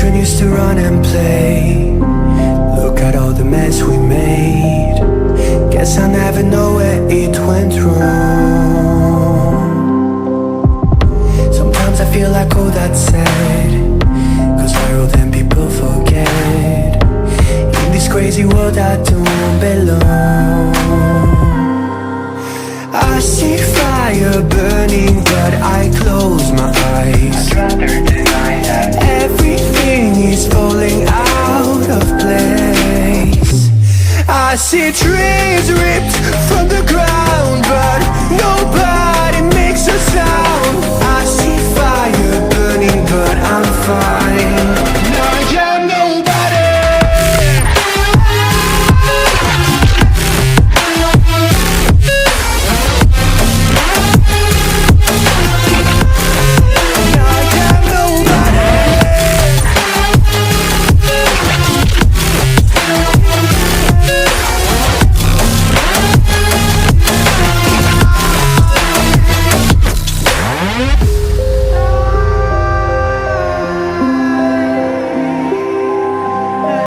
children used to run and play. Look at all the mess we made. Guess I'll never know where it went wrong. Sometimes I feel like, oh, that's sad.